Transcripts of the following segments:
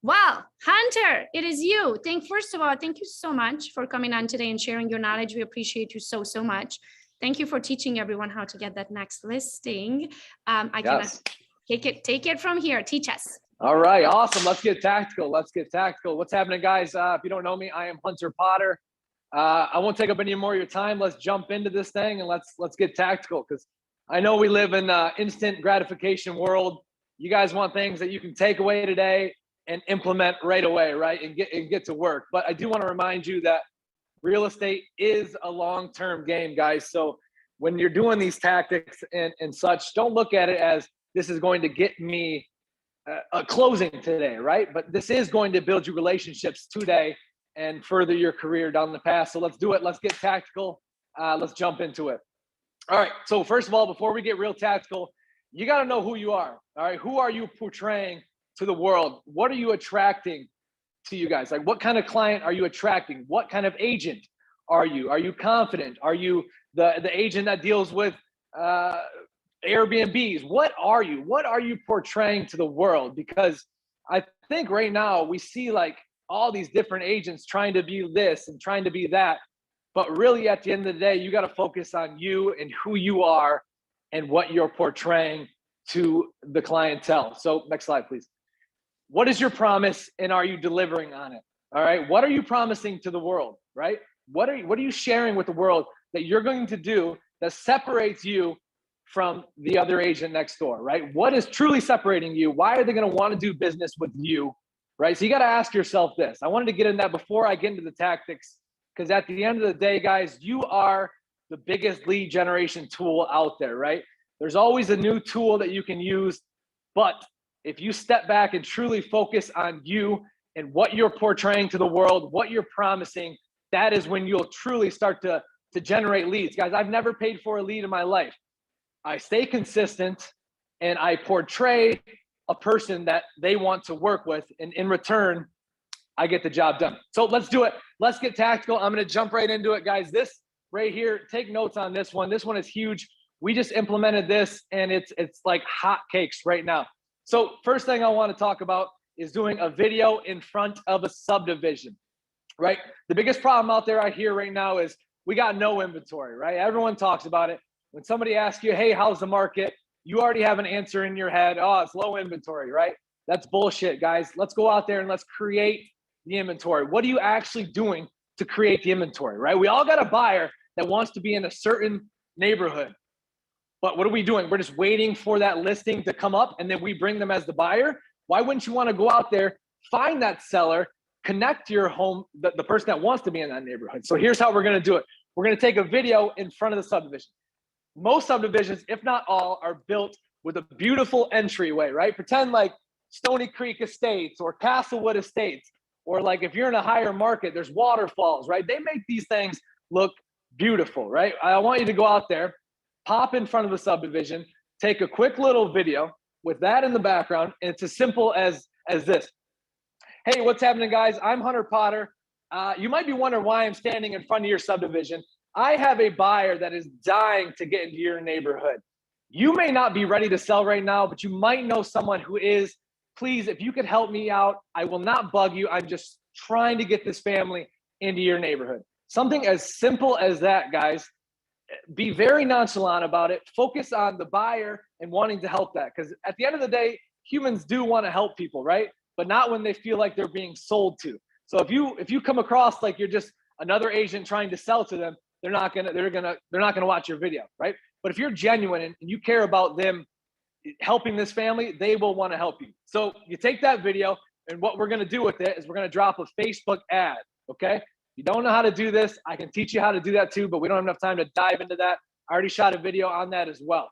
Wow, Hunter, it is you. First of all, thank you so much for coming on today and sharing your knowledge. We appreciate you so, so much. Thank you for teaching everyone how to get that next listing. I cannot take it from here. Teach us. All right, awesome. Let's get tactical. What's happening, guys? If you don't know me, I am Hunter Potter. I won't take up any more of your time. Let's jump into this thing and let's get tactical, because I know we live in an instant gratification world. You guys want things that you can take away today and implement right away, right? And get to work. But I do want to remind you that real estate is a long-term game, guys. So when you're doing these tactics and such, don't look at it as this is going to get me a closing today, right? But this is going to build you relationships today and further your career down the path. So let's do it. Let's get tactical. Let's jump into it. All right. So first of all, before we get real tactical, you got to know who you are. All right. Who are you portraying to the world? What are you attracting to you guys? Like, what kind of client are you attracting? What kind of agent are you? Are you confident? Are you the agent that deals with Airbnbs? What are you? What are you portraying to the world? Because I think right now we see like all these different agents trying to be this and trying to be that. But really, at the end of the day, you got to focus on you and who you are and what you're portraying to the clientele. So next slide, please. What is your promise and are you delivering on it? All right. What are you promising to the world, right? What are you sharing with the world that you're going to do that separates you from the other agent next door, right? What is truly separating you? Why are they going to want to do business with you, right? So you got to ask yourself this. I wanted to get in that before I get into the tactics, because at the end of the day, guys, you are the biggest lead generation tool out there, right? There's always a new tool that you can use, but if you step back and truly focus on you and what you're portraying to the world, what you're promising, that is when you'll truly start to generate leads. Guys, I've never paid for a lead in my life. I stay consistent and I portray a person that they want to work with. And in return, I get the job done. So let's do it. Let's get tactical. I'm going to jump right into it, guys. This right here, take notes on this one. This one is huge. We just implemented this and it's like hotcakes right now. So first thing I want to talk about is doing a video in front of a subdivision, right? The biggest problem out there I hear right now is we got no inventory, right? Everyone talks about it. When somebody asks you, hey, how's the market? You already have an answer in your head. Oh, it's low inventory, right? That's bullshit, guys. Let's go out there and let's create the inventory. What are you actually doing to create the inventory, right? We all got a buyer that wants to be in a certain neighborhood. But what are we doing? We're just waiting for that listing to come up and then we bring them as the buyer. Why wouldn't you want to go out there, find that seller, connect to your home, the person that wants to be in that neighborhood? So here's how we're going to do it. We're going to take a video in front of the subdivision. Most subdivisions, if not all, are built with a beautiful entryway, right? Pretend like Stony Creek Estates or Castlewood Estates, or like if you're in a higher market, there's waterfalls, right? They make these things look beautiful, right? I want you to go out there, pop in front of the subdivision, take a quick little video with that in the background. And it's as simple as this. Hey, what's happening, guys? I'm Hunter Potter. You might be wondering why I'm standing in front of your subdivision. I have a buyer that is dying to get into your neighborhood. You may not be ready to sell right now, but you might know someone who is. Please, if you could help me out, I will not bug you. I'm just trying to get this family into your neighborhood. Something as simple as that, guys. Be very nonchalant about it. Focus on the buyer and wanting to help that. Because at the end of the day, humans do want to help people, right? But not when they feel like they're being sold to. So if you come across like you're just another agent trying to sell to them, they're not gonna watch your video, right? But if you're genuine and you care about them helping this family, they will want to help you. So you take that video, and what we're gonna do with it is we're gonna drop a Facebook ad, okay? You don't know how to do this, I can teach you how to do that too, but we don't have enough time to dive into that. I already shot a video on that as well.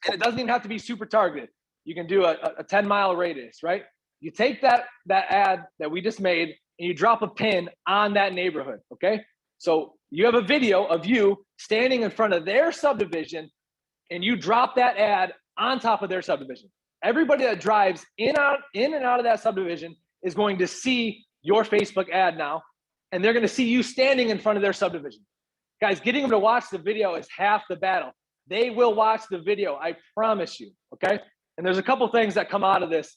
And it doesn't even have to be super targeted. You can do a 10-mile radius, right? You take that ad that we just made and you drop a pin on that neighborhood, okay? So you have a video of you standing in front of their subdivision and you drop that ad on top of their subdivision. Everybody that drives in and out of that subdivision is going to see your Facebook ad now, and they're going to see you standing in front of their subdivision. Guys, getting them to watch the video is half the battle. They will watch the video, I promise you, okay? And there's a couple things that come out of this.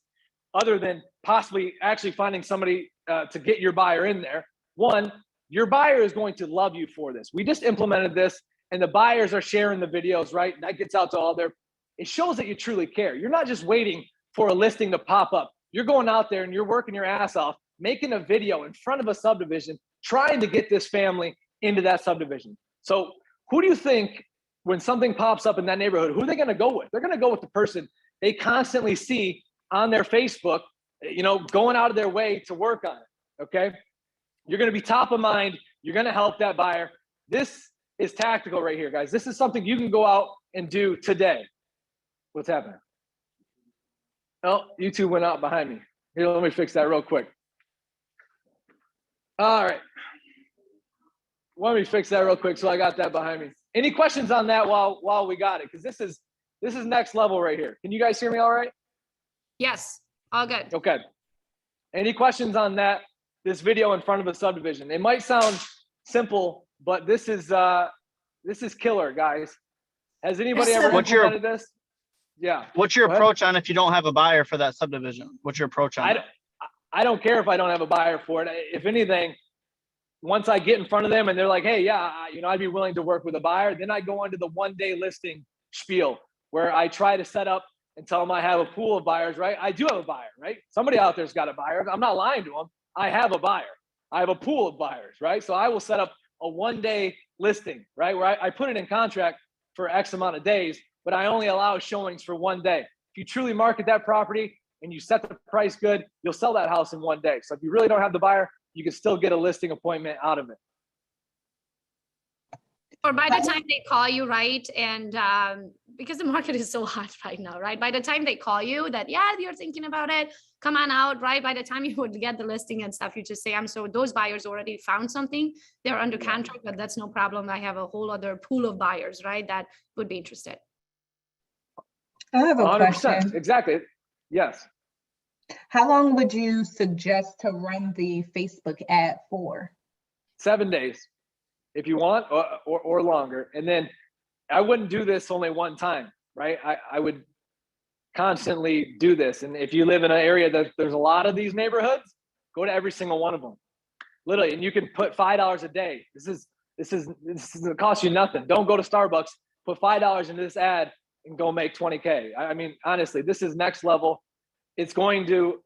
other than possibly actually finding somebody to get your buyer in there. One, your buyer is going to love you for this. We just implemented this and the buyers are sharing the videos, right? That gets out to all their, it shows that you truly care. You're not just waiting for a listing to pop up. You're going out there and you're working your ass off, making a video in front of a subdivision, trying to get this family into that subdivision. So who do you think, when something pops up in that neighborhood, who are they going to go with? They're going to go with the person they constantly see on their Facebook, you know, going out of their way to work on it. Okay. You're going to be top of mind. You're going to help that buyer. This is tactical right here, guys. This is something you can go out and do today. What's happening? Oh, YouTube went out behind me. Here, let me fix that real quick. All right. Let me fix that real quick. So I got that behind me. Any questions on that while we got it? Because this is next level right here. Can you guys hear me all right? Yes, all good. Okay. Any questions on that? This video in front of a subdivision. It might sound simple, but this is killer, guys. Has anybody ever implemented this? Yeah. What's your approach on if you don't have a buyer for that subdivision? What's your approach on that? I don't care if I don't have a buyer for it. If anything, once I get in front of them and they're like, hey, yeah, you know, I'd be willing to work with a buyer, then I go into the one-day listing spiel where I try to set up and tell them I have a pool of buyers, right? I do have a buyer, right? Somebody out there's got a buyer. I'm not lying to them. I have a buyer. I have a pool of buyers, right? So I will set up a one-day listing, right? Where I put it in contract for X amount of days, but I only allow showings for one day. If you truly market that property and you set the price good, you'll sell that house in one day. So if you really don't have the buyer, you can still get a listing appointment out of it. Or by the time they call you, right? And because the market is so hot right now, right? By the time they call you that, yeah, you're thinking about it, come on out, right? By the time you would get the listing and stuff, you just say, those buyers already found something. They're under contract, but that's no problem. I have a whole other pool of buyers, right? That would be interested. I have a 100%. question. Exactly. Yes. How long would you suggest to run the Facebook ad for? 7 days, if you want, or longer. And then I wouldn't do this only one time, right? I would constantly do this. And if you live in an area that there's a lot of these neighborhoods, go to every single one of them, literally. And you can put $5 a day. This is cost you nothing. Don't go to Starbucks, put $5 into this ad and go make 20K. I mean, honestly, this is next level. It's going to,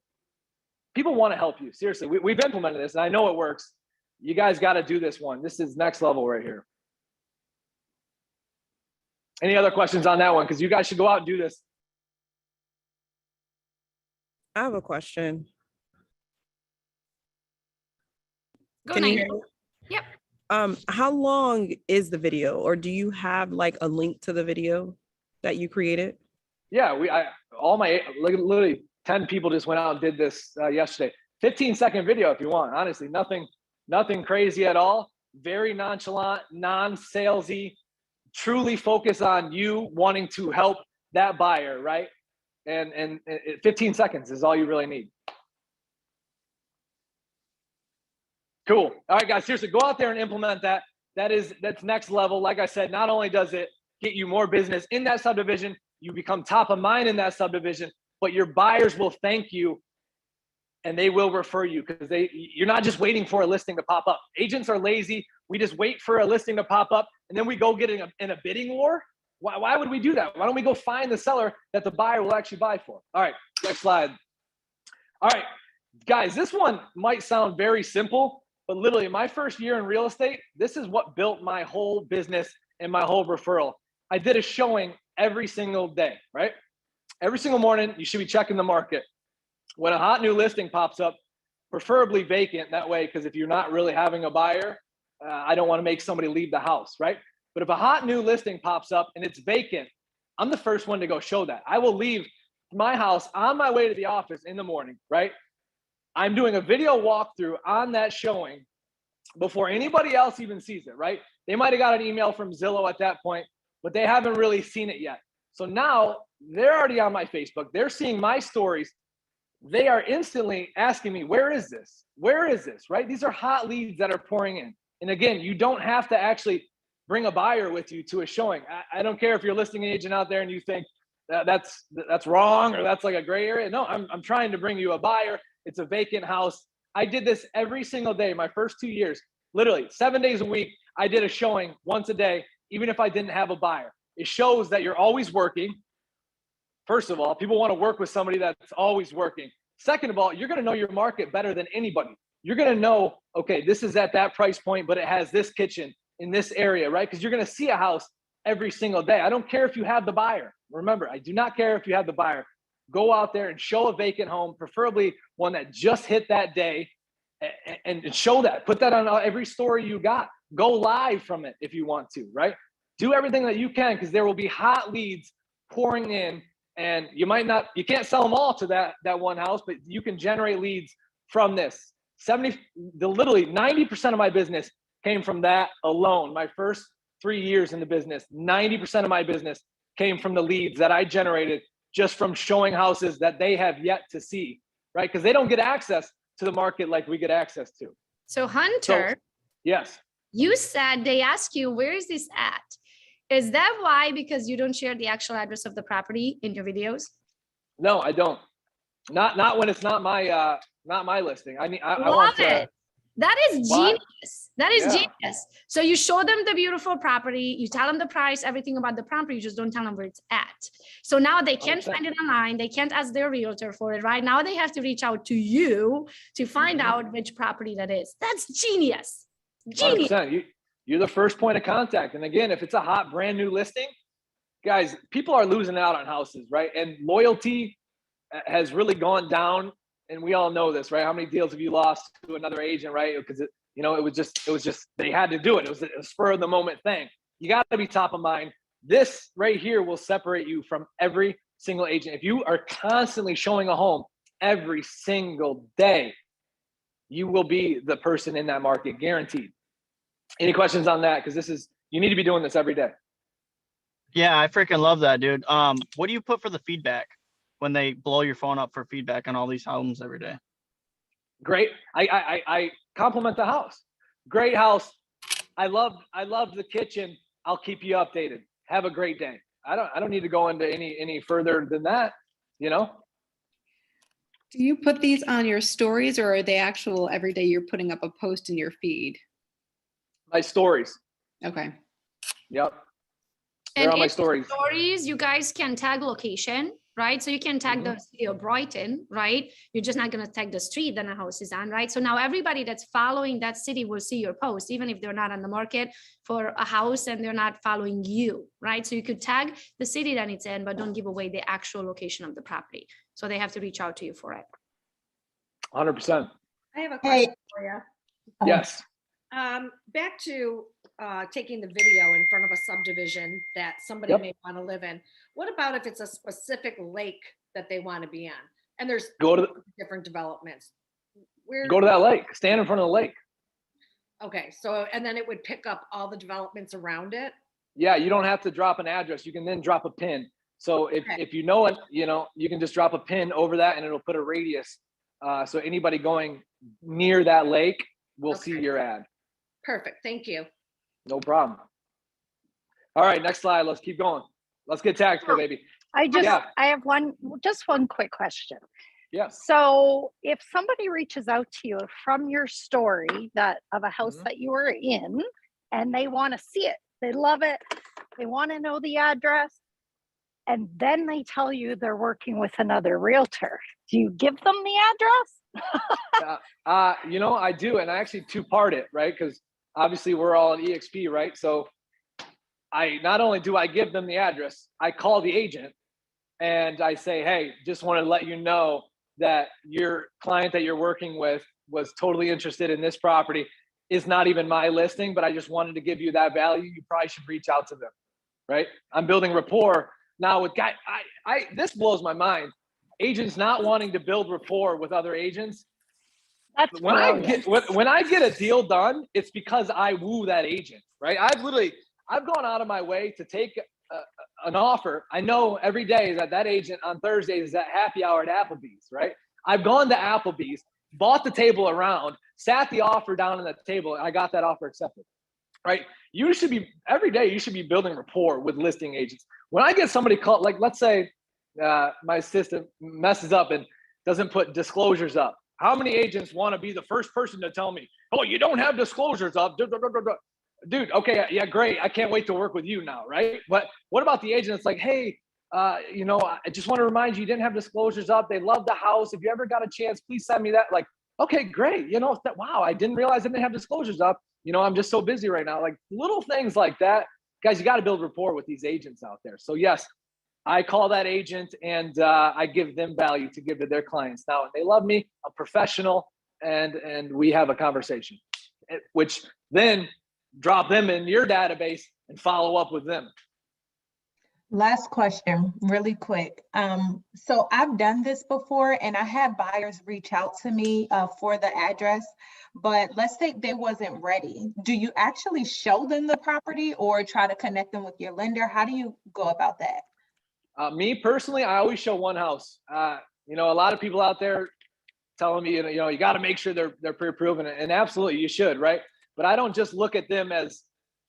people want to help you. Seriously, we've implemented this and I know it works. You guys got to do this one. This is next level right here. Any other questions on that one? Because you guys should go out and do this. I have a question. Go Can you Nate. hear me? Yep. How long is the video, or do you have like a link to the video that you created? Yeah, literally 10 people just went out and did this yesterday. 15-second video if you want. Honestly, nothing crazy at all. Very nonchalant, non-salesy, truly focus on you wanting to help that buyer, right? And 15 seconds is all you really need. Cool. All right, guys, seriously, go out there and implement that. That's next level. Like I said, not only does it get you more business in that subdivision, you become top of mind in that subdivision, but your buyers will thank you and they will refer you because you're not just waiting for a listing to pop up. Agents are lazy. We just wait for a listing to pop up and then we go get in a bidding war. Why would we do that? Why don't we go find the seller that the buyer will actually buy for? All right, next slide. All right, guys, this one might sound very simple, but literally my first year in real estate, this is what built my whole business and my whole referral. I did a showing every single day, right? Every single morning, you should be checking the market. When a hot new listing pops up, preferably vacant that way, because if you're not really having a buyer, I don't want to make somebody leave the house, right? But if a hot new listing pops up and it's vacant, I'm the first one to go show that. I will leave my house on my way to the office in the morning, right? I'm doing a video walkthrough on that showing before anybody else even sees it, right? They might have got an email from Zillow at that point, but they haven't really seen it yet. So now they're already on my Facebook. They're seeing my stories. They are instantly asking me, where is this? Where is this, right? These are hot leads that are pouring in. And again, you don't have to actually bring a buyer with you to a showing. I don't care if you're a listing agent out there and you think, that's wrong, or that's like a gray area. No, I'm trying to bring you a buyer. It's a vacant house. I did this every single day. My first 2 years, literally 7 days a week, I did a showing once a day, even if I didn't have a buyer. It shows that you're always working. First of all, people want to work with somebody that's always working. Second of all, you're going to know your market better than anybody. You're going to know, okay, this is at that price point, but it has this kitchen in this area, right? Because you're going to see a house every single day. I don't care if you have the buyer. Remember, I do not care if you have the buyer. Go out there and show a vacant home, preferably one that just hit that day, and show that. Put that on every story you got. Go live from it if you want to, right? Do everything that you can, because there will be hot leads pouring in, and you can't sell them all to that one house, but you can generate leads from this. Literally 90% of my business came from that alone. My first 3 years in the business, 90% of my business came from the leads that I generated just from showing houses that they have yet to see, right? Because they don't get access to the market like we get access to. So Hunter, yes. You said they ask you, where is this at? Is that why? Because you don't share the actual address of the property in your videos? No, I don't. Not when it's not my listing. I Love want it. That is genius. That is Yeah. genius. So you show them the beautiful property, you tell them the price, everything about the property, you just don't tell them where it's at. So now they can't 100%. find it online. They can't ask their realtor for it, right? Now they have to reach out to you to find out which property that is. That's genius. Genius. 100%. You're the first point of contact. And again, if it's a hot, brand new listing, guys, people are losing out on houses, right? And loyalty has really gone down. And we all know this, right? How many deals have you lost to another agent, right? Because it was just they had to do it. It was a spur of the moment thing. You got to be top of mind. This right here will separate you from every single agent. If you are constantly showing a home every single day, you will be the person in that market, guaranteed. Any questions on that? Because you need to be doing this every day. Yeah, I freaking love that, dude. What do you put for the feedback when they blow your phone up for feedback on all these homes every day? Great. I compliment the house. Great house. I love the kitchen. I'll keep you updated. Have a great day. I don't need to go into any further than that, you know? Do you put these on your stories, or are they actual every day you're putting up a post in your feed? My stories. Okay. Yep. And They're on my in stories. Stories, you guys can tag location, right? So you can tag the city of Brighton, right? You're just not going to tag the street that the house is on, right? So now everybody that's following that city will see your post, even if they're not on the market for a house and they're not following you, right? So you could tag the city that it's in, but don't give away the actual location of the property. So they have to reach out to you for it. 100%. I have a question for you. Yes. Back to taking the video in front of a subdivision that somebody may want to live in. What about if it's a specific lake that they want to be on? And there's different developments. Go to that lake. Stand in front of the lake. Okay, so and then it would pick up all the developments around it. Yeah, you don't have to drop an address. You can then drop a pin. So if you know it, you can just drop a pin over that and it'll put a radius. So anybody going near that lake will see your ad. Perfect. Thank you. No problem. All right, next slide. Let's keep going. Let's get tactical, baby. I have one quick question. Yes. So if somebody reaches out to you from your story of a house that you were in, and they want to see it, they love it, they want to know the address, and then they tell you they're working with another realtor, do you give them the address? I do, and I actually two-part it, right? Because obviously we're all in EXP, right? So I not only do I give them the address, I call the agent and I say, hey, just want to let you know that your client that you're working with was totally interested in this property. It's not even my listing, but I just wanted to give you that value. You probably should reach out to them, right? I'm building rapport now with guys. This blows my mind. Agents not wanting to build rapport with other agents. That's when I get a deal done, it's because I woo that agent, right? I've gone out of my way to take an offer. I know every day that agent on Thursdays is at happy hour at Applebee's, right? I've gone to Applebee's, bought the table around, sat the offer down on the table, and I got that offer accepted, right? Every day you should be building rapport with listing agents. When I get somebody called, like let's say my system messes up and doesn't put disclosures up. How many agents want to be the first person to tell me, oh, you don't have disclosures up? Dude, okay, yeah, great. I can't wait to work with you now, right? But what about the agent that's like, hey, you know, I just want to remind you didn't have disclosures up. They love the house. If you ever got a chance, please send me that. Like, okay, great. You know, wow, I didn't realize I didn't have disclosures up. You know, I'm just so busy right now. Like little things like that. Guys, you got to build rapport with these agents out there. So yes, I call that agent and I give them value to give to their clients. Now, they love me, I'm professional, and we have a conversation, which then drop them in your database and follow up with them. Last question, really quick. So I've done this before and I had buyers reach out to me for the address, but let's say they wasn't ready. Do you actually show them the property or try to connect them with your lender? How do you go about that? Me personally, I always show one house. You know, a lot of people out there telling me, you know, you got to make sure they're pre-approved, and absolutely you should, right? But I don't just look at them as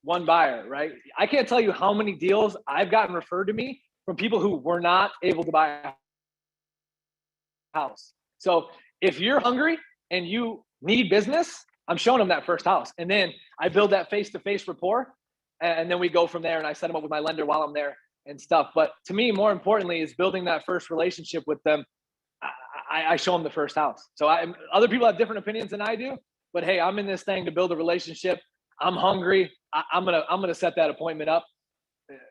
one buyer, right? I can't tell you how many deals I've gotten referred to me from people who were not able to buy a house. So if you're hungry and you need business, I'm showing them that first house. And then I build that face-to-face rapport, and then we go from there, and I set them up with my lender while I'm there and stuff. But to me, more importantly, is building that first relationship with them. I show them the first house. So other people have different opinions than I do, but hey, I'm in this thing to build a relationship. I'm hungry. I'm gonna set that appointment up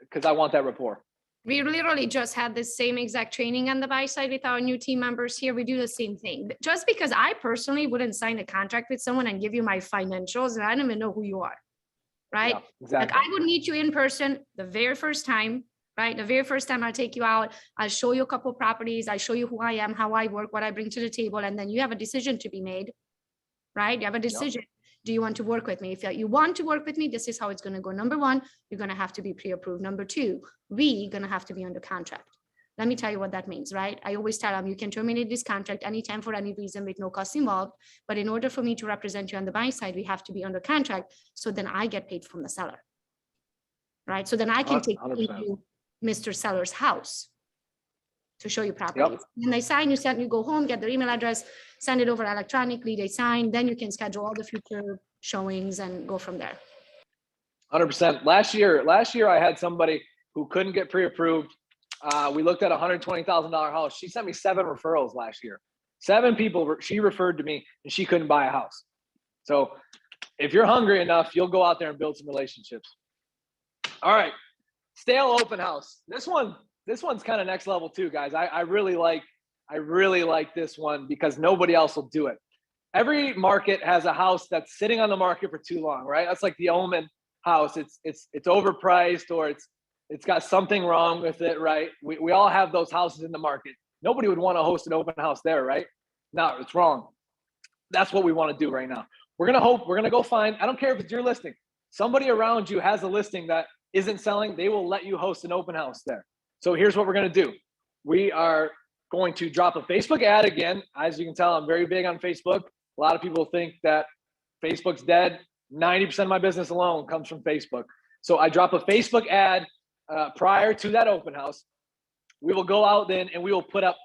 because I want that rapport. We literally just had the same exact training on the buy side with our new team members here. We do the same thing. Just because I personally wouldn't sign a contract with someone and give you my financials and I don't even know who you are, right? Yeah, exactly. Like I would meet you in person the very first time, right? The very first time I'll take you out, I'll show you a couple properties, I'll show you who I am, how I work, what I bring to the table, and then you have a decision to be made, right? You have a decision. Yep. Do you want to work with me? If you want to work with me, this is how it's going to go. Number one, you're going to have to be pre-approved. Number two, we're going to have to be under contract. Let me tell you what that means, right? I always tell them you can terminate this contract anytime for any reason with no cost involved. But in order for me to represent you on the buying side, we have to be under contract. So then I get paid from the seller, right? So then I can take you Mr. Seller's house to show you properties. Yep. When they sign, you go home, get their email address, send it over electronically, they sign, then you can schedule all the future showings and go from there. 100%. Last year I had somebody who couldn't get pre-approved. We looked at a $120,000 house. She sent me 7 referrals last year. 7 people she referred to me and she couldn't buy a house. So if you're hungry enough, you'll go out there and build some relationships. All right. Stale open house. This one's kind of next level too, guys. I really like this one because nobody else will do it. Every market has a house that's sitting on the market for too long, right? That's like the Omen house. It's overpriced or it's got something wrong with it, right? We all have those houses in the market. Nobody would want to host an open house there, right? No, it's wrong. That's what we want to do right now. We're gonna go find, I don't care if it's your listing. Somebody around you has a listing that isn't selling, they will let you host an open house there. So here's what we're gonna do. We are going to drop a Facebook ad again. As you can tell, I'm very big on Facebook. A lot of people think that Facebook's dead. 90% of my business alone comes from Facebook. So I drop a Facebook ad prior to that open house. We will go out then and we will put up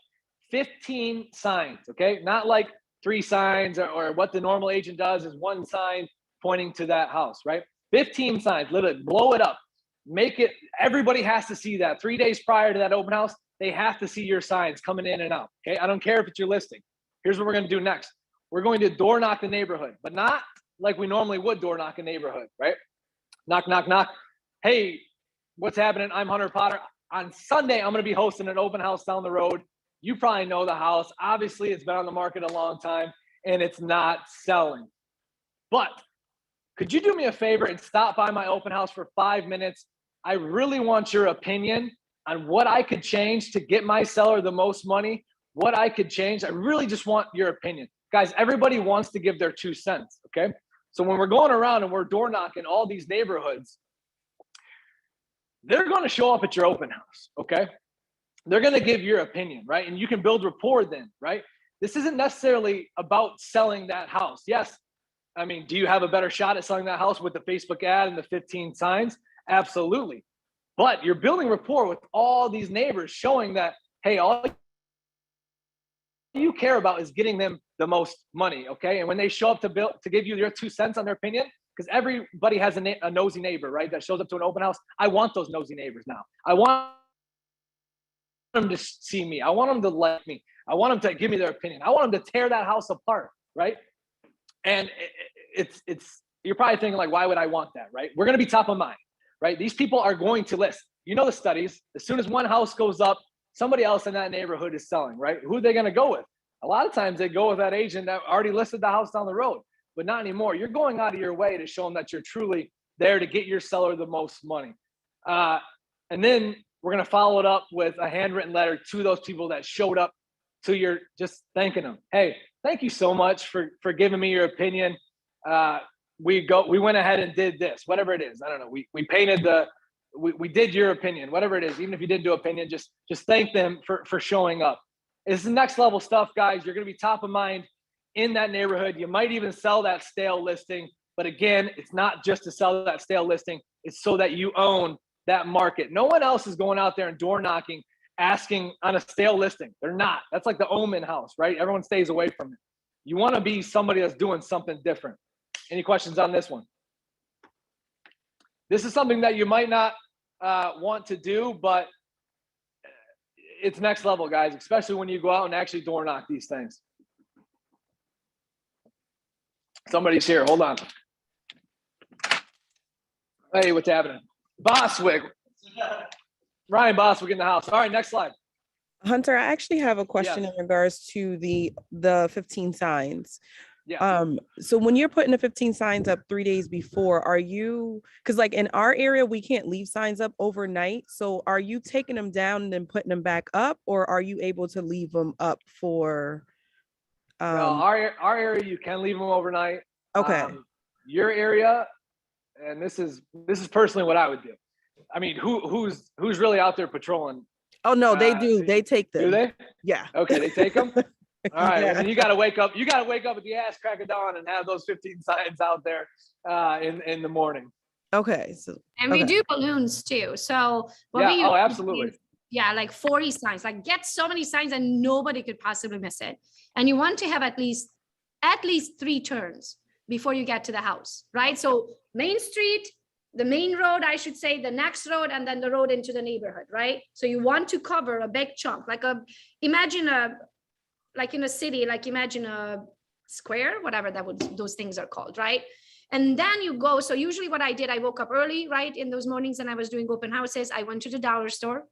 15 signs, okay? Not like 3 signs or what the normal agent does is 1 sign pointing to that house, right? 15 signs, literally blow it up. Make it, everybody has to see that 3 days prior to that open house. They have to see your signs coming in and out. Okay. I don't care if it's your listing. Here's what we're going to do next. We're going to door knock the neighborhood, but not like we normally would door knock a neighborhood, right? Knock, knock, knock. Hey, what's happening? I'm Hunter Potter. On Sunday, I'm going to be hosting an open house down the road. You probably know the house. Obviously, it's been on the market a long time and it's not selling. But could you do me a favor and stop by my open house for 5 minutes? I really want your opinion on what I could change to get my seller the most money, what I could change. I really just want your opinion. Guys, everybody wants to give their 2 cents, okay? So when we're going around and we're door knocking all these neighborhoods, they're going to show up at your open house, okay? They're going to give your opinion, right? And you can build rapport then, right? This isn't necessarily about selling that house. Yes, I mean, do you have a better shot at selling that house with the Facebook ad and the 15 signs? Absolutely. But you're building rapport with all these neighbors, showing that, hey, all you care about is getting them the most money, okay? And when they show up to give you their 2 cents on their opinion, because everybody has a nosy neighbor, right? That shows up to an open house. I want those nosy neighbors now. I want them to see me. I want them to like me. I want them to give me their opinion. I want them to tear that house apart, right? And it's you're probably thinking like, why would I want that, right? We're going to be top of mind, right? These people are going to list. You know the studies. As soon as one house goes up, somebody else in that neighborhood is selling, right? Who are they going to go with? A lot of times they go with that agent that already listed the house down the road, but not anymore. You're going out of your way to show them that you're truly there to get your seller the most money. And then we're going to follow it up with a handwritten letter to those people that showed up to your, just thanking them. Hey, thank you so much for giving me your opinion. We went ahead and did this, whatever it is. I don't know. We painted we did your opinion, whatever it is. Even if you didn't do opinion, just thank them for showing up. It's the next level stuff, guys. You're going to be top of mind in that neighborhood. You might even sell that stale listing. But again, it's not just to sell that stale listing. It's so that you own that market. No one else is going out there and door knocking, asking on a stale listing. They're not. That's like the Omen house, right? Everyone stays away from it. You want to be somebody that's doing something different. Any questions on this one? This is something that you might not want to do, but it's next level, guys, especially when you go out and actually door knock these things. Somebody's here. Hold on. Hey, what's happening? Boswick. Ryan Boswick in the house. All right, next slide. Hunter, I actually have a question in regards to the 15 signs. Yeah. So when you're putting the 15 signs up 3 days before, are you, because like in our area, we can't leave signs up overnight. So are you taking them down and then putting them back up, or are you able to leave them up for? No, our area, you can leave them overnight. Okay. Your area, and this is personally what I would do. I mean, who's really out there patrolling? Oh no, they do. They take them. Do they? Yeah. Okay, they take them. All right. Yeah. Well, then you got to wake up. You got to wake up at the ass crack of dawn and have those 15 signs out there in the morning. Okay. So. And we do balloons too. So what we oh, absolutely. Yeah, like 40 signs. Like get so many signs that nobody could possibly miss it. And you want to have at least 3 turns before you get to the house, right? So Main Street, the main road, I should say, the next road, and then the road into the neighborhood, right? So you want to cover a big chunk, like in a city, like imagine a square, whatever those things are called, right? And then you go. So usually what I did, I woke up early, right? In those mornings, and I was doing open houses. I went to the dollar store.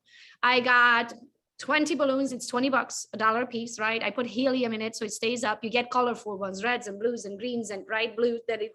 I got 20 balloons. It's $20, $1 a piece, right? I put helium in it so it stays up. You get colorful ones, reds and blues and greens and bright blue that it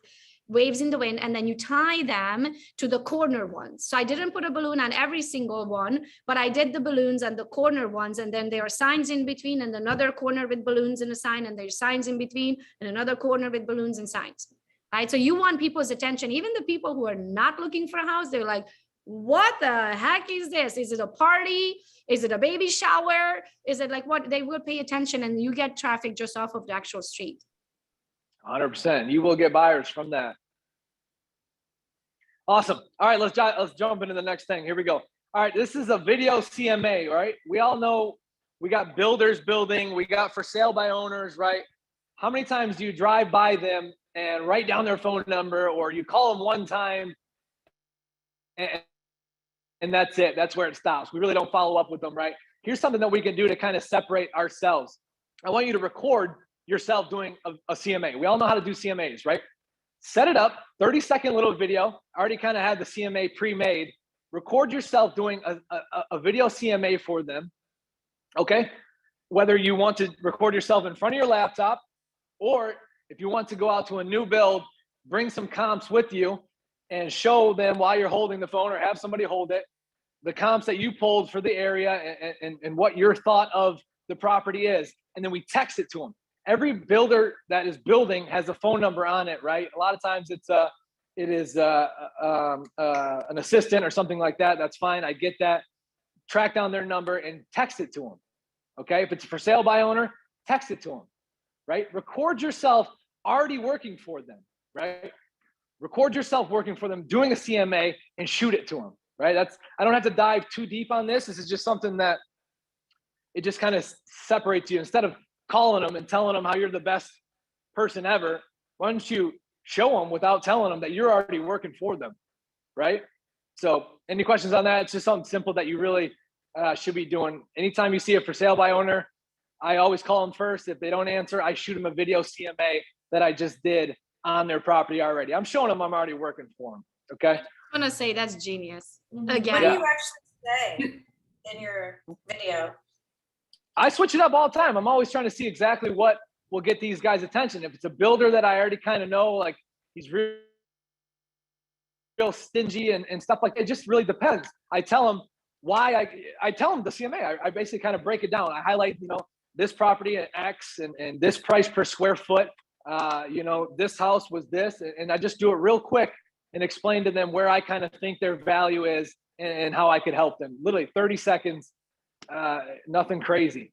waves in the wind, and then you tie them to the corner ones. So I didn't put a balloon on every single one, but I did the balloons on the corner ones, and then there are signs in between, and another corner with balloons and a sign, and there's signs in between, and another corner with balloons and signs, right? So you want people's attention. Even the people who are not looking for a house, they're like, what the heck is this? Is it a party? Is it a baby shower? Is it like what? They will pay attention, and you get traffic just off of the actual street. 100%. You will get buyers from that. Awesome. All right, let's jump into the next thing. Here we go. All right, this is a video CMA, right? We all know we got builders building, we got for sale by owners, right? How many times do you drive by them and write down their phone number, or you call them one time and that's it? That's where it stops. We really don't follow up with them, right? Here's something that we can do to kind of separate ourselves. I want you to record yourself doing a CMA. We all know how to do CMAs, right? Set it up, 30-second little video. I already kind of had the CMA pre-made. Record yourself doing a video CMA for them, okay? Whether you want to record yourself in front of your laptop, or if you want to go out to a new build, bring some comps with you and show them while you're holding the phone, or have somebody hold it, the comps that you pulled for the area and what your thought of the property is. And then we text it to them. Every builder that is building has a phone number on it, right? A lot of times it is an assistant or something like that. That's fine. I get that. Track down their number and text it to them. Okay. If it's for sale by owner, text it to them, right? Record yourself already working for them, right? Record yourself working for them, doing a CMA, and shoot it to them, right? I don't have to dive too deep on this. This is just something that it just kind of separates you. Instead of calling them and telling them how you're the best person ever, why don't you show them without telling them that you're already working for them, right? So any questions on that? It's just something simple that you really should be doing. Anytime you see a for sale by owner, I always call them first. If they don't answer, I shoot them a video CMA that I just did on their property already. I'm showing them I'm already working for them, okay? I'm gonna say that's genius. What Again, do you actually say in your video? I switch it up all the time. I'm always trying to see exactly what will get these guys' attention. If it's a builder that I already kind of know, like he's real stingy and stuff like that, it just really depends. I tell them why I tell them the CMA. I basically kind of break it down. I highlight, you know, this property at X and this price per square foot. You know, this house was this, and I just do it real quick and explain to them where I kind of think their value is and how I could help them. Literally 30 seconds, nothing crazy.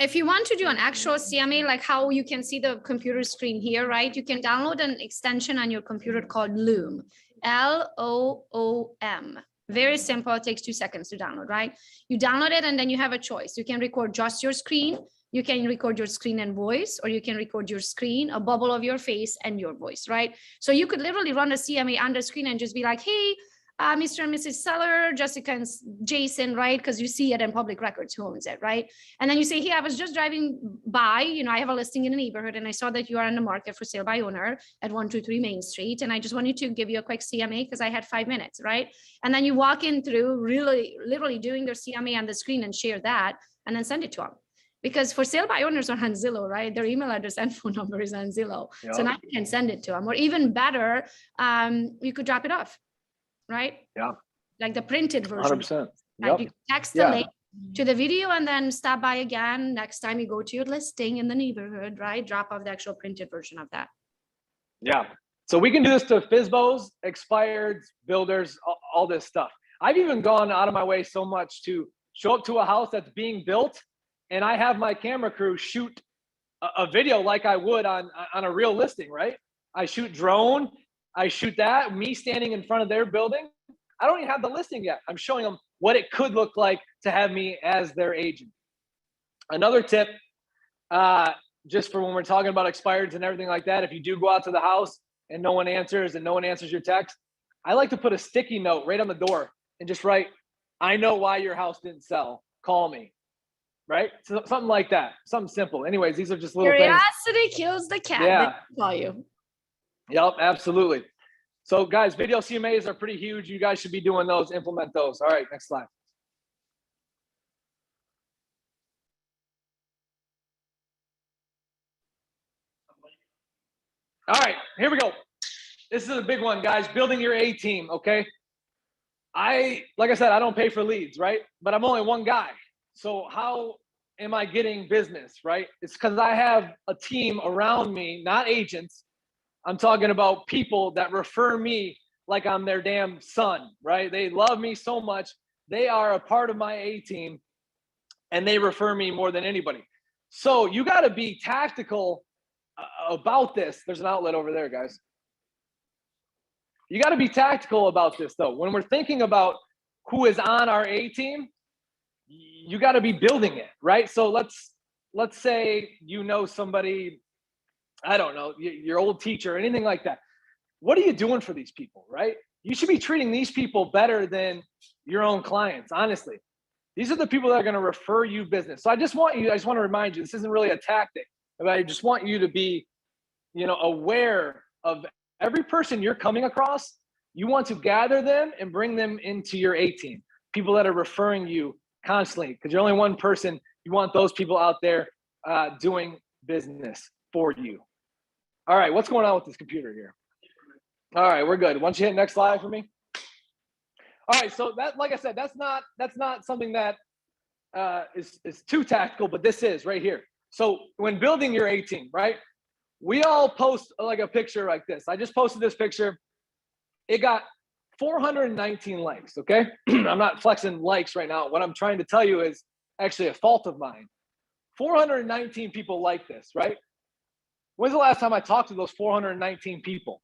if you want to do an actual CMA, like how you can see the computer screen here, right? You can download an extension on your computer called Loom, Loom. Very simple, it takes 2 seconds to download, right? You download it and then you have a choice. You can record just your screen. You can record your screen and voice, or you can record your screen, a bubble of your face and your voice, right? So you could literally run a CMA on the screen and just be like, hey, Mr. and Mrs. Seller, Jessica and Jason, right? Because you see it in public records who owns it, right? And then you say, hey, I was just driving by, you know, I have a listing in a neighborhood and I saw that you are in the market for sale by owner at 123 Main Street. And I just wanted to give you a quick CMA because I had 5 minutes, right? And then you walk in through really, literally doing their CMA on the screen and share that and then send it to them. Because for sale by owners are on Zillow, right? Their email address and phone number is on Zillow. Yep. So now you can send it to them, or even better, you could drop it off, right? Yeah. Like the printed version. 100%. Like you text the link to the video and then stop by again next time you go to your listing in the neighborhood, right? Drop off the actual printed version of that. Yeah. So we can do this to FSBOs, expireds, builders, all this stuff. I've even gone out of my way so much to show up to a house that's being built, and I have my camera crew shoot a video like I would on a real listing, right? I shoot drone, I shoot that, me standing in front of their building. I don't even have the listing yet. I'm showing them what it could look like to have me as their agent. Another tip, just for when we're talking about expireds and everything like that, if you do go out to the house and no one answers your text, I like to put a sticky note right on the door and just write, I know why your house didn't sell, call me. Right? So something like that. Something simple. Anyways, these are just little Curiosity kills the cat. Yeah. Call you. Yep, absolutely. So guys, video CMAs are pretty huge. You guys should be doing those, implement those. All right, next slide. All right, here we go. This is a big one, guys. Building your A team, okay? Like I said, I don't pay for leads, right? But I'm only one guy. So how am I getting business, right? It's because I have a team around me, not agents. I'm talking about people that refer me like I'm their damn son, right? They love me so much. They are a part of my A team and they refer me more than anybody. So you got to be tactical about this. There's an outlet over there, guys. You got to be tactical about this though. When we're thinking about who is on our A team, you got to be building it, right? So let's say you know somebody, I don't know, your old teacher, anything like that. What are you doing for these people, right? You should be treating these people better than your own clients, honestly. These are the people that are going to refer you business. So I just want to remind you, this isn't really a tactic, but I just want you to be, aware of every person you're coming across. You want to gather them and bring them into your A team, people that are referring you constantly, because you're only one person. You want those people out there doing business for you. All right, what's going on with this computer here? All right, we're good. Why don't you hit next slide for me? All right, so that, like I said, that's not something that is too tactical, but this is right here. So when building your A team, right? We all post like a picture like this. I just posted this picture. It got 419 likes, okay? I'm not flexing likes right now. What I'm trying to tell you is actually a fault of mine. 419 people like this, right? When's the last time I talked to those 419 people?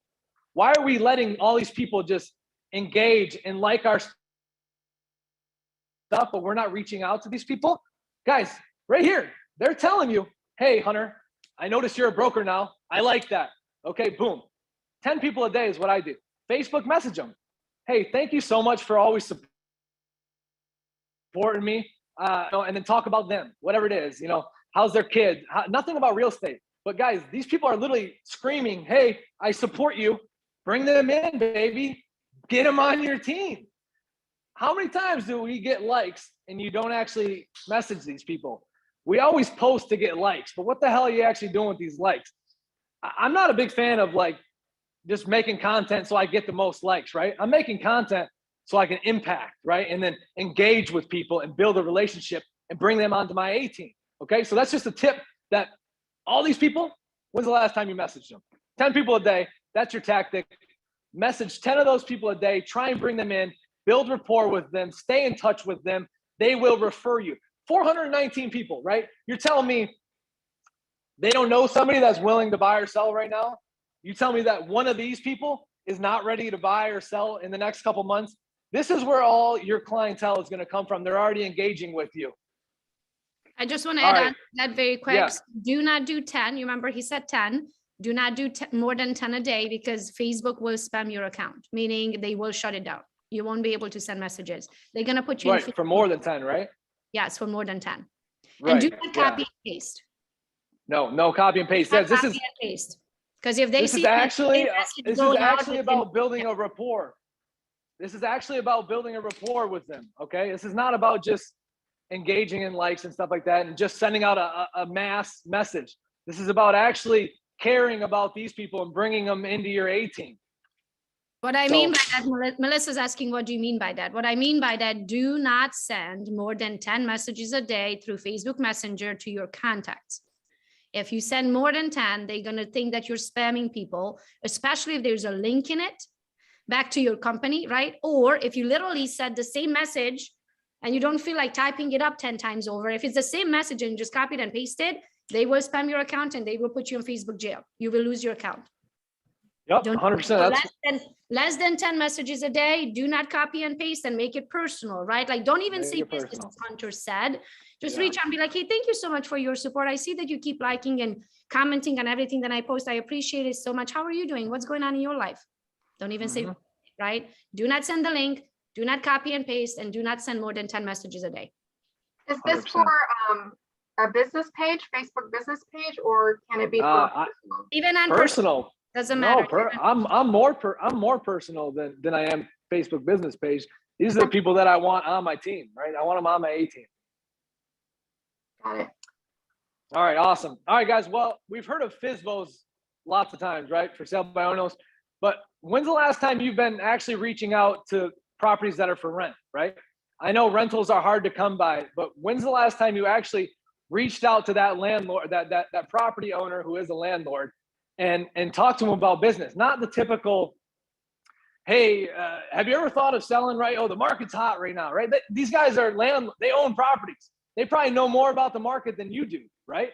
Why are we letting all these people just engage and like our stuff, but we're not reaching out to these people? Guys, right here. They're telling you, hey, Hunter, I noticed you're a broker now. I like that. Okay, boom. 10 people a day is what I do. Facebook message them. Hey, thank you so much for always supporting me. And then talk about them, whatever it is, how's their kid? Nothing about real estate. But guys, these people are literally screaming, hey, I support you. Bring them in, baby. Get them on your team. How many times do we get likes and you don't actually message these people? We always post to get likes, but what the hell are you actually doing with these likes? I'm not a big fan of just making content so I get the most likes, right? I'm making content so I can impact, right? And then engage with people and build a relationship and bring them onto my A team, okay? So that's just a tip that all these people, when's the last time you messaged them? 10 people a day, that's your tactic. Message 10 of those people a day, try and bring them in, build rapport with them, stay in touch with them. They will refer you. 419 people, right? You're telling me they don't know somebody that's willing to buy or sell right now? You tell me that one of these people is not ready to buy or sell in the next couple months? This is where all your clientele is going to come from. They're already engaging with you. I just want to add on that very quick. Yeah. Do not do 10. You remember he said 10. Do not do more than 10 a day because Facebook will spam your account, meaning they will shut it down. You won't be able to send messages. They're going to put you in for more than 10, right? Yes, for more than 10. Right. And do not copy and paste. No copy and paste. This is paste. Because if they this see is actually about building a rapport. This is actually about building a rapport with them. Okay. This is not about just engaging in likes and stuff like that and just sending out a mass message. This is about actually caring about these people and bringing them into your A team. What I mean by that, Melissa's asking, what do you mean by that? What I mean by that, do not send more than 10 messages a day through Facebook Messenger to your contacts. If you send more than 10, they're going to think that you're spamming people, especially if there's a link in it back to your company, right? Or if you literally said the same message and you don't feel like typing it up 10 times over, if it's the same message and you just copy it and paste it, they will spam your account and they will put you in Facebook jail. You will lose your account. Yep, 100%. Less than 10 messages a day. Do not copy and paste and make it personal, right? Like, don't even say business, as Hunter said. Just reach out and be like, hey, thank you so much for your support. I see that you keep liking and commenting on everything that I post. I appreciate it so much. How are you doing? What's going on in your life? Don't even say, right? Do not send the link. Do not copy and paste, and do not send more than 10 messages a day. Is this 100%. For a business page, Facebook business page, or can it be for personal? Even on personal? Doesn't matter. No, I'm more personal than I am Facebook business page. These are the people that I want on my team, right? I want them on my A team. Got it. All right, awesome. All right, guys. Well, we've heard of FSBOs lots of times, right? For sale by owners. But when's the last time you've been actually reaching out to properties that are for rent, right? I know rentals are hard to come by, but when's the last time you actually reached out to that landlord, that property owner who is a landlord, and talk to them about business? Not the typical, hey, have you ever thought of selling, right? Oh, the market's hot right now, right? These guys are they own properties. They probably know more about the market than you do, right?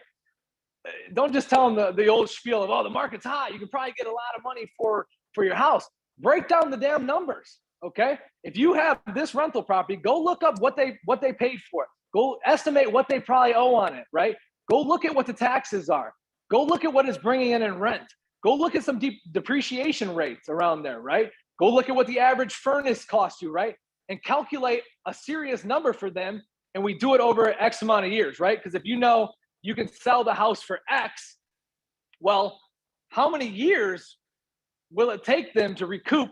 Don't just tell them the old spiel of, oh, the market's hot. You can probably get a lot of money for your house. Break down the damn numbers, okay? If you have this rental property, go look up what they paid for it. Go estimate what they probably owe on it, right? Go look at what the taxes are. Go look at what it's bringing in rent. Go look at some deep depreciation rates around there, right? Go look at what the average furnace costs you, right? And calculate a serious number for them. And we do it over X amount of years, right? Because if you know you can sell the house for X, well, how many years will it take them to recoup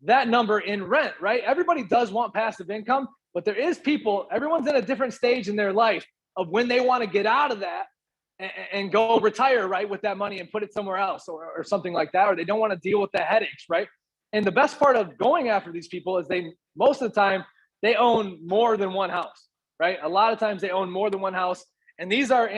that number in rent, right? Everybody does want passive income, but there is people, everyone's in a different stage in their life of when they want to get out of that and go retire, right, with that money and put it somewhere else or something like that, or they don't want to deal with the headaches, right? And the best part of going after these people is most of the time, they own more than one house, right? A lot of times they own more than one house. And these are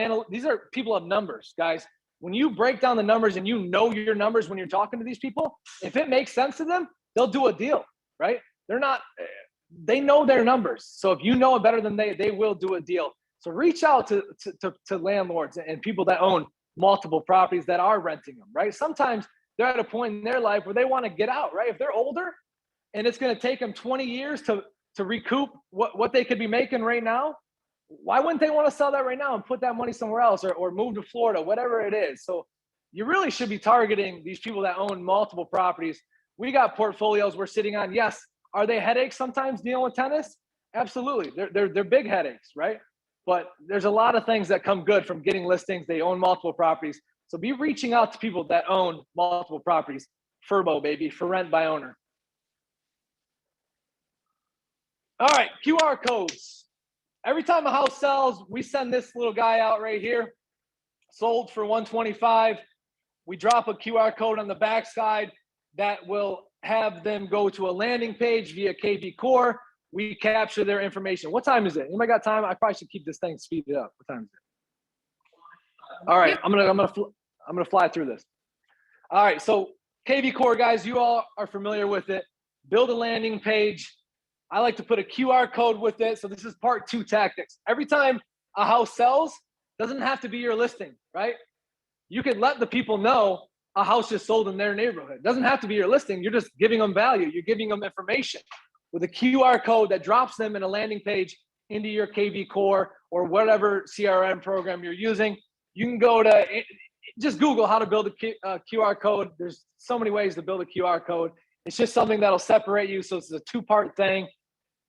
people of numbers, guys. When you break down the numbers and you know your numbers when you're talking to these people, if it makes sense to them, they'll do a deal, right? They know their numbers. So if you know it better than they will do a deal. So reach out to landlords and people that own multiple properties that are renting them, right? Sometimes they're at a point in their life where they want to get out, right? If they're older and it's going to take them 20 years to recoup what they could be making right now, why wouldn't they want to sell that right now and put that money somewhere else, or move to Florida, whatever it is? So you really should be targeting these people that own multiple properties. We got portfolios we're sitting on. Yes. Are they headaches sometimes dealing with tenants? Absolutely. They're big headaches, right? But there's a lot of things that come good from getting listings. They own multiple properties. So be reaching out to people that own multiple properties. FRBO, baby, for rent by owner. All right, QR codes. Every time a house sells, we send this little guy out right here. Sold for $125. We drop a QR code on the backside that will have them go to a landing page via KV Core. We capture their information. What time is it? Anybody got time? I probably should keep this thing speeded up. What time is it? All right, I'm gonna fly through this. All right, so KV Core, guys, you all are familiar with it. Build a landing page. I like to put a QR code with it. So this is part 2 tactics. Every time a house sells, doesn't have to be your listing, right? You could let the people know a house just sold in their neighborhood. It doesn't have to be your listing. You're just giving them value. You're giving them information with a QR code that drops them in a landing page into your KV Core or whatever CRM program you're using. You can go to, just Google how to build a QR code. There's so many ways to build a QR code. It's just something that'll separate you. So it's a 2-part thing.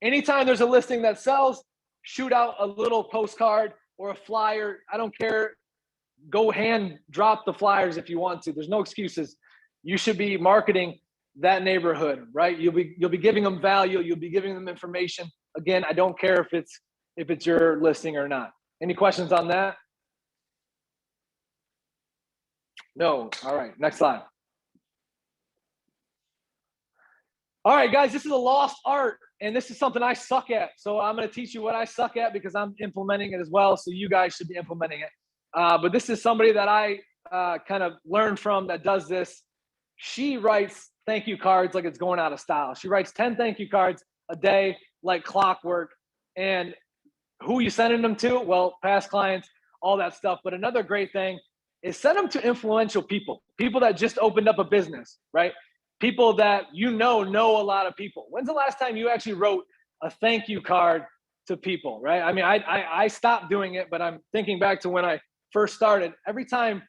Anytime there's a listing that sells, shoot out a little postcard or a flyer. I don't care. Go hand drop the flyers if you want to. There's no excuses. You should be marketing that neighborhood, right? You'll be giving them value. You'll be giving them information. Again, I don't care if it's your listing or not. Any questions on that? No. All right. Next slide. All right, guys, this is a lost art, and this is something I suck at. So I'm going to teach you what I suck at because I'm implementing it as well. So you guys should be implementing it. But this is somebody that I kind of learned from that does this. She writes thank you cards like it's going out of style. She writes 10 thank you cards a day like clockwork. And who are you sending them to? Well, past clients, all that stuff. But another great thing is send them to influential people, people that just opened up a business, right? People that know a lot of people. When's the last time you actually wrote a thank you card to people, right? I mean, I stopped doing it, but I'm thinking back to when I first started. Every time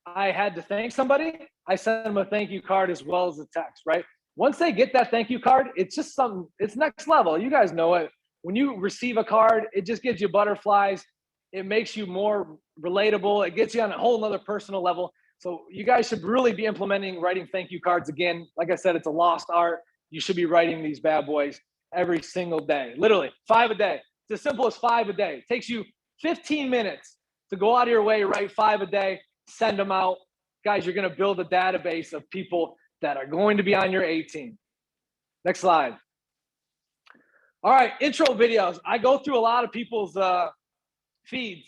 I had to thank somebody, I sent them a thank you card as well as a text, right? Once they get that thank you card, it's just something, it's next level. You guys know it. When you receive a card, it just gives you butterflies. It makes you more relatable. It gets you on a whole nother personal level. So you guys should really be implementing writing thank you cards again. Like I said, it's a lost art. You should be writing these bad boys every single day. Literally 5 a day. It's as simple as 5 a day. It takes you 15 minutes to go out of your way, write 5 a day, send them out. Guys, you're going to build a database of people that are going to be on your A team. Next slide. All right, intro videos. I go through a lot of people's feeds,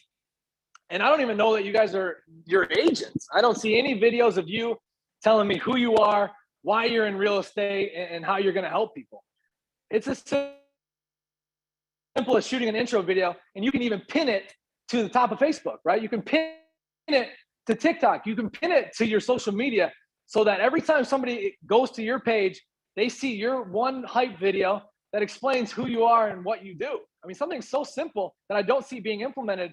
and I don't even know that you guys are your agents. I don't see any videos of you telling me who you are, why you're in real estate, and how you're going to help people. It's as simple as shooting an intro video, and you can even pin it to the top of Facebook, right? You can pin it to TikTok. You can pin it to your social media so that every time somebody goes to your page, they see your one hype video that explains who you are and what you do. I mean, something so simple that I don't see being implemented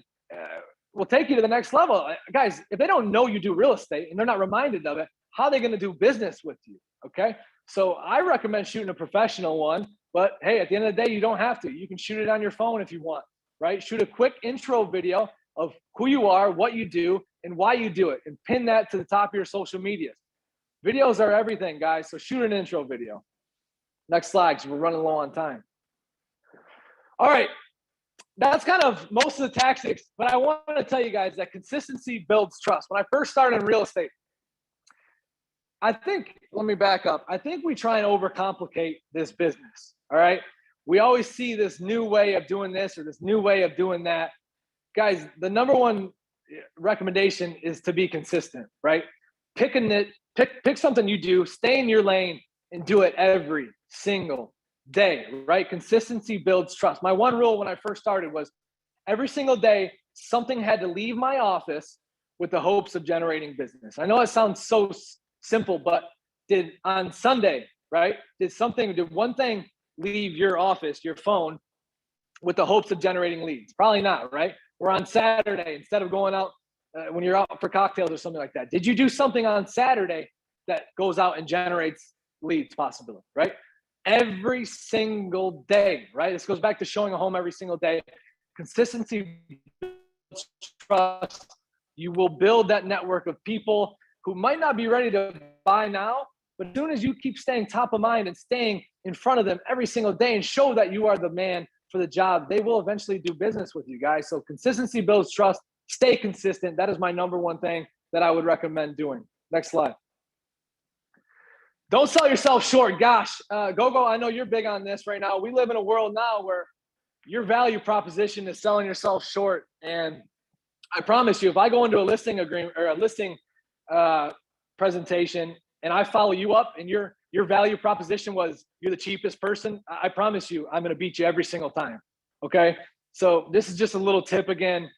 will take you to the next level. Guys, if they don't know you do real estate and they're not reminded of it, how are they going to do business with you? Okay. So I recommend shooting a professional one, but hey, at the end of the day, you don't have to. You can shoot it on your phone if you want, right? Shoot a quick intro video of who you are, what you do, and why you do it, and pin that to the top of your social medias. Videos are everything, guys. So shoot an intro video. Next slide, because we're running low on time. All right. That's kind of most of the tactics, but I want to tell you guys that consistency builds trust. When I first started in real estate, let me back up. I think we try and overcomplicate this business, all right? We always see this new way of doing this or this new way of doing that. Guys, the number one recommendation is to be consistent, right? Pick something you do, stay in your lane, and do it every single day, right? Consistency builds trust. My one rule when I first started was every single day, something had to leave my office with the hopes of generating business. I know it sounds so simple, but on Sunday, right? Did one thing leave your office, your phone, with the hopes of generating leads? Probably not, right? Or on Saturday, instead of going out when you're out for cocktails or something like that, did you do something on Saturday that goes out and generates leads possibly, right? Every single day, right? This goes back to showing a home every single day. Consistency, trust. You will build that network of people who might not be ready to buy now, but as soon as you keep staying top of mind and staying in front of them every single day and show that you are the man for the job, they will eventually do business with you guys. So consistency builds trust. Stay consistent. That is my number one thing that I would recommend doing. Next slide. Don't sell yourself short. Gosh, Gogo, I know you're big on this right now. We live in a world now where your value proposition is selling yourself short. And I promise you, if I go into a listing agreement or a listing presentation and I follow you up and your value proposition was you're the cheapest person, I promise you, I'm going to beat you every single time. Okay. So this is just a little tip again.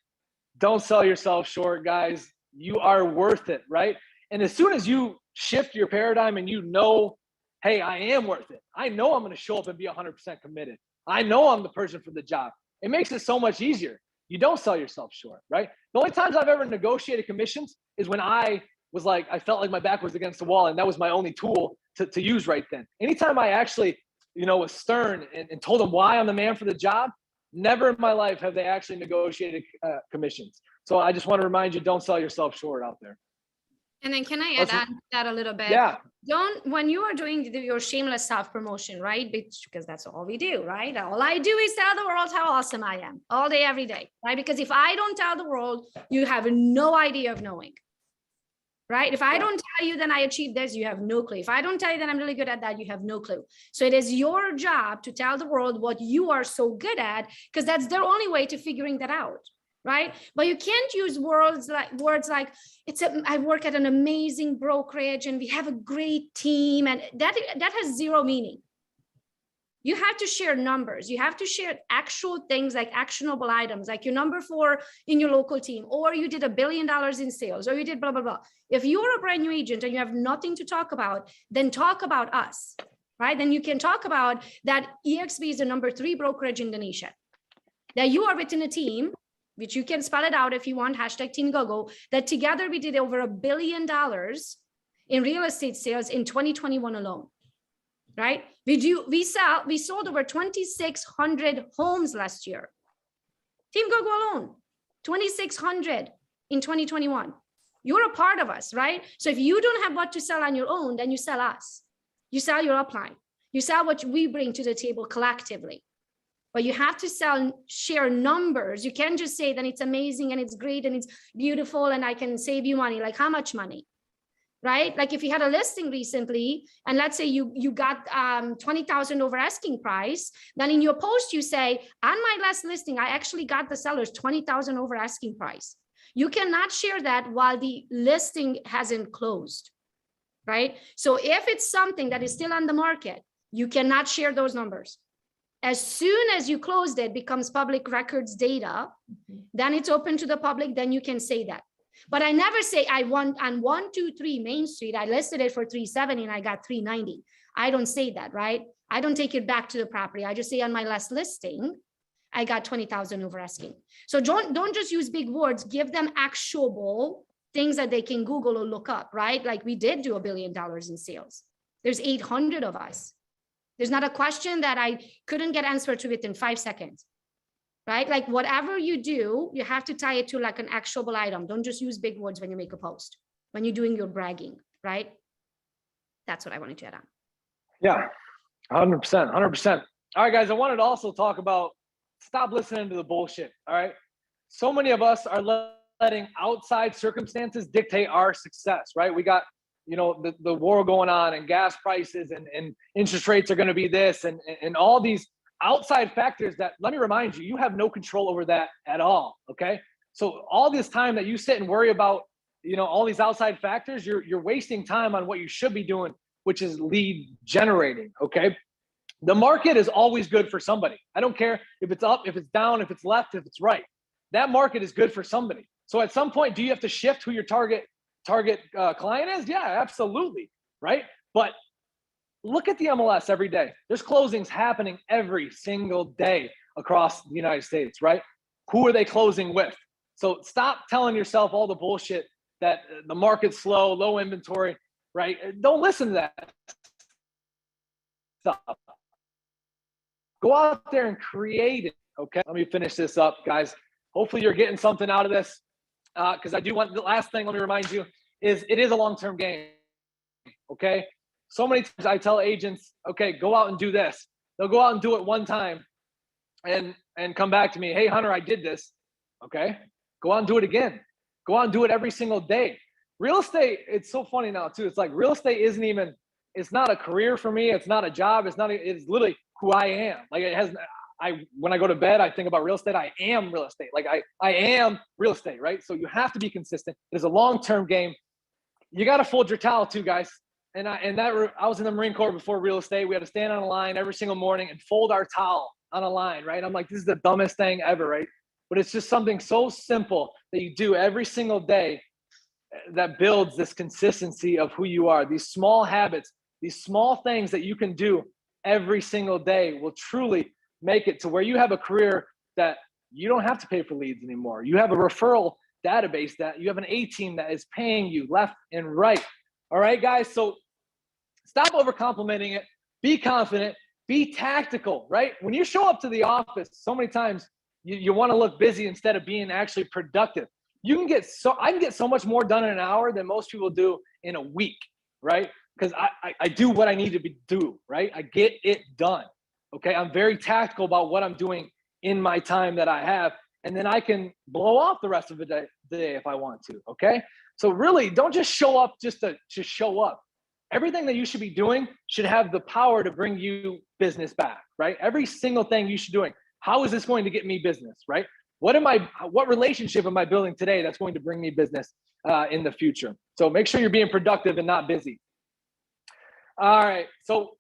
Don't sell yourself short, guys. You are worth it, right? And as soon as you shift your paradigm and you know, hey, I am worth it. I know I'm going to show up and be 100% committed. I know I'm the person for the job. It makes it so much easier. You don't sell yourself short, right? The only times I've ever negotiated commissions is when I was like, I felt like my back was against the wall and that was my only tool to use right then. Anytime I actually, was stern and told them why I'm the man for the job, never in my life have they actually negotiated commissions. So I just want to remind you, don't sell yourself short out there. And then can I add on that a little bit? Yeah. When you are doing your shameless self-promotion, right? Because that's all we do, right? All I do is tell the world how awesome I am all day, every day, right? Because if I don't tell the world, you have no idea of knowing, right? If I don't tell you, then I achieved this, you have no clue. If I don't tell you that I'm really good at that, you have no clue. So it is your job to tell the world what you are so good at, because that's their only way to figuring that out. Right? But you can't use words like I work at an amazing brokerage and we have a great team, and that has zero meaning. You have to share numbers. You have to share actual things like actionable items, like your number 4 in your local team, or you did $1 billion in sales, or you did blah, blah, blah. If you're a brand new agent and you have nothing to talk about, then talk about us, right? Then you can talk about that EXP is the number 3 brokerage in the nation, that you are within a team, which you can spell it out if you want, #TeamGogo, that together we did over $1 billion in real estate sales in 2021 alone, right? We sold over 2,600 homes last year. Team Gogo alone, 2,600 in 2021. You're a part of us, right? So if you don't have what to sell on your own, then you sell us. You sell your upline. You sell what we bring to the table collectively. But you have to share numbers. You can't just say that it's amazing and it's great and it's beautiful and I can save you money. Like how much money, right? Like if you had a listing recently and let's say you got 20,000 over asking price, then in your post you say, on my last listing, I actually got the sellers 20,000 over asking price. You cannot share that while the listing hasn't closed, right? So if it's something that is still on the market, you cannot share those numbers. As soon as you closed it, becomes public records data, then it's open to the public, then you can say that. But I never say I want on 123 Main Street, I listed it for 370 and I got 390. I don't say that, right? I don't take it back to the property. I just say on my last listing, I got 20,000 over asking. So don't just use big words, give them actionable things that they can Google or look up, right? Like we did do $1 billion in sales. There's 800 of us. There's not a question that I couldn't get answered to within 5 seconds, right? Like whatever you do, you have to tie it to like an actionable item. Don't just use big words when you make a post, when you're doing your bragging, right? That's what I wanted to add on. Yeah, 100%, 100%. All right, guys, I wanted to also talk about stop listening to the bullshit, all right? So many of us are letting outside circumstances dictate our success, right? We got the war going on and gas prices and interest rates are going to be this and all these outside factors that, let me remind you, you have no control over that at all. Okay. So all this time that you sit and worry about, all these outside factors, you're wasting time on what you should be doing, which is lead generating. Okay. The market is always good for somebody. I don't care if it's up, if it's down, if it's left, if it's right. That market is good for somebody. So at some point, do you have to shift who your target client is? Yeah, absolutely. Right. But look at the MLS every day. There's closings happening every single day. across the United States, right? Who are they closing with? So stop telling yourself all the bullshit that the market's slow, low inventory, right? Don't listen to that stuff. Go out there and create it, okay? Let me finish this up, guys. Hopefully you're getting something out of this, because I do want, the last thing, let me remind you, is it is a long-term game, okay? So many times I tell agents, okay, go out and do this. They'll go out and do it one time and come back to me, hey, Hunter, I did this. Okay, go out and do it again. Go out and do it every single day. Real estate, it's so funny now too. It's like real estate isn't even, it's not a career for me. It's not a job. It's literally who I am. Like it has, when I go to bed, I think about real estate. I am real estate. Like I am real estate, right? So you have to be consistent. It's a long-term game. You got to fold your towel too, guys. And I was in the Marine Corps before real estate. We had to stand on a line every single morning and fold our towel on a line, right? I'm like, this is the dumbest thing ever, right? But it's just something so simple that you do every single day that builds this consistency of who you are. These small habits, these small things that you can do every single day will truly make it to where you have a career that you don't have to pay for leads anymore. You have a referral database that you have an A team that is paying you left and right. All right, guys. So stop over complimenting it. Be confident. Be tactical, right? When you show up to the office, so many times you want to look busy instead of being actually productive. I can get so much more done in an hour than most people do in a week, right? Because I do what I need to do, right? I get it done. Okay, I'm very tactical about what I'm doing in my time that I have, and then I can blow off the rest of the day if I want to. Okay, so really, don't just show up just to show up. Everything that you should be doing should have the power to bring you business back, right? Every single thing you should be doing. How is this going to get me business, right? What relationship am I building today that's going to bring me business in the future? So make sure you're being productive and not busy. All right, so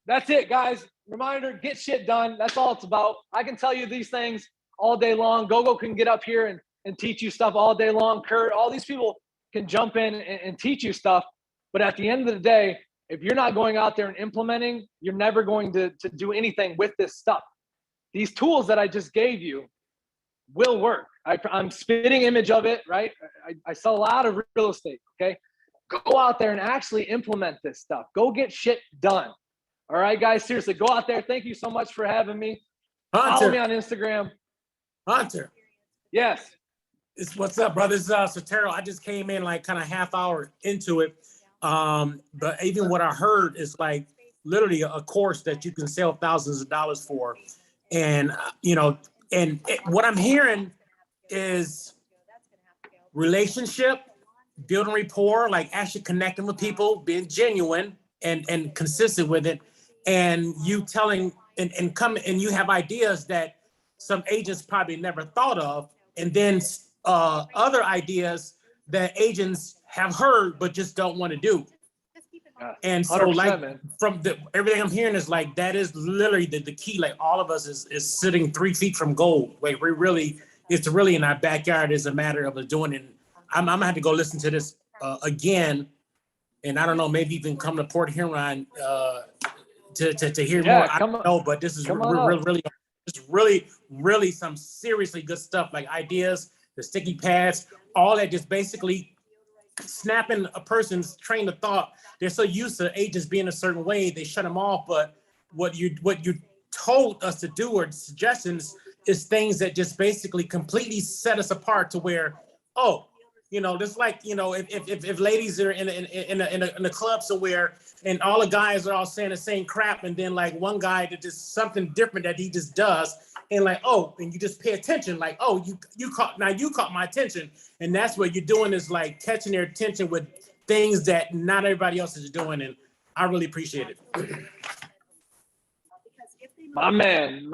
that's it, guys. Reminder, get shit done. That's all it's about. I can tell you these things all day long. Gogo can get up here and teach you stuff all day long. Kurt, all these people can jump in and teach you stuff. But at the end of the day, if you're not going out there and implementing, you're never going to do anything with this stuff. These tools that I just gave you will work. I'm spitting image of it, right? I sell a lot of real estate, okay? Go out there and actually implement this stuff. Go get shit done. All right, guys, seriously, go out there. Thank you so much for having me. Hunter. Follow me on Instagram. Hunter. Yes. What's up, brother? This is Sotero. I just came in like kind of half hour into it. But even what I heard is like literally a course that you can sell thousands of dollars for. And, what I'm hearing is relationship, building rapport, like actually connecting with people, being genuine and consistent with it. And you telling and you have ideas that some agents probably never thought of. And then other ideas that agents have heard, but just don't want to do. And so like man. From everything I'm hearing is like, that is literally the key. Like all of us is sitting 3 feet from gold. Like it's really in our backyard. It's a matter of doing it. I'm gonna have to go listen to this again. And I don't know, maybe even come to Port Huron to hear more. I don't know, but this is really some seriously good stuff, like ideas, the sticky pads, all that, just basically snapping a person's train of thought. They're so used to agents being a certain way, they shut them off. But what you told us to do, or suggestions, is things that just basically completely set us apart to where, just like, if ladies are in a club somewhere and all the guys are all saying the same crap, and then like one guy that just something different that he just does, and like, and you just pay attention, like, you caught my attention. And that's what you're doing, is like catching their attention with things that not everybody else is doing. And I really appreciate it. My man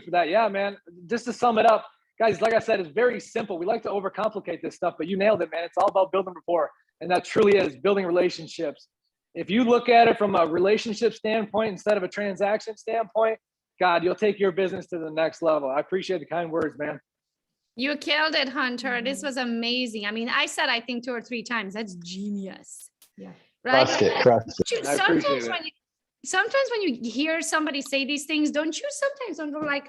for that. Yeah, man. Just to sum it up, guys, like I said, it's very simple. We like to overcomplicate this stuff, but you nailed it, man. It's all about building rapport. And that truly is building relationships. If you look at it from a relationship standpoint instead of a transaction standpoint, God, you'll take your business to the next level. I appreciate the kind words, man. You killed it, Hunter. This was amazing. I mean, I said, I think 2 or 3 times, that's genius. Yeah. Right? Crushed it. Sometimes when you hear somebody say these things, don't you sometimes go like,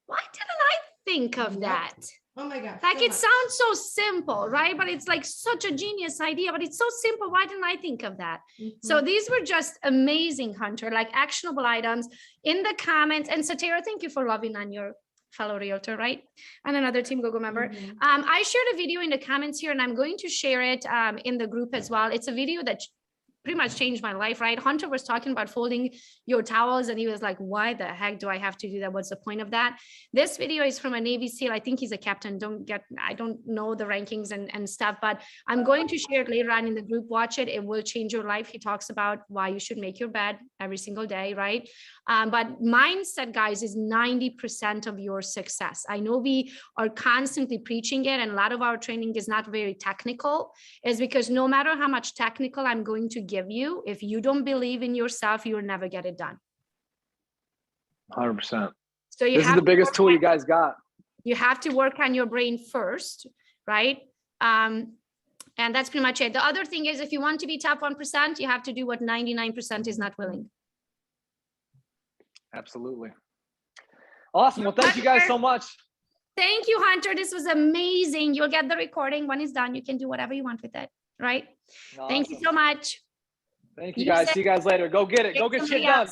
why didn't I think of that? Oh my gosh. Like, it sounds so simple, right? But it's like such a genius idea, but it's so simple. Why didn't I think of that? So these were just amazing, Hunter, like actionable items in the comments. And Satira, thank you for loving on your fellow realtor, right? And another Team Gogo member. I shared a video in the comments here, and I'm going to share it in the group as well. It's a video that pretty much changed my life, right? Hunter was talking about folding your towels, and he was like, why the heck do I have to do that? What's the point of that? This video is from a Navy SEAL. I think he's a captain. I don't know the rankings and stuff, but I'm going to share it later on in the group. Watch it. It will change your life. He talks about why you should make your bed every single day, right? But mindset, guys, is 90% of your success. I know we are constantly preaching it, and a lot of our training is not very technical, is because no matter how much technical I'm going to give you, if you don't believe in yourself, you'll never get it done. 100%. So this is the biggest tool you guys got. You have to work on your brain first, right? And that's pretty much it. The other thing is, if you want to be top 1%, you have to do what 99% is not willing. Absolutely. Awesome. Well, thank you guys so much. Thank you, Hunter. This was amazing. You'll get the recording when it's done. You can do whatever you want with it, right? Awesome. Thank you so much. Thank you, guys. See you guys later. Go get it. Go get shit done.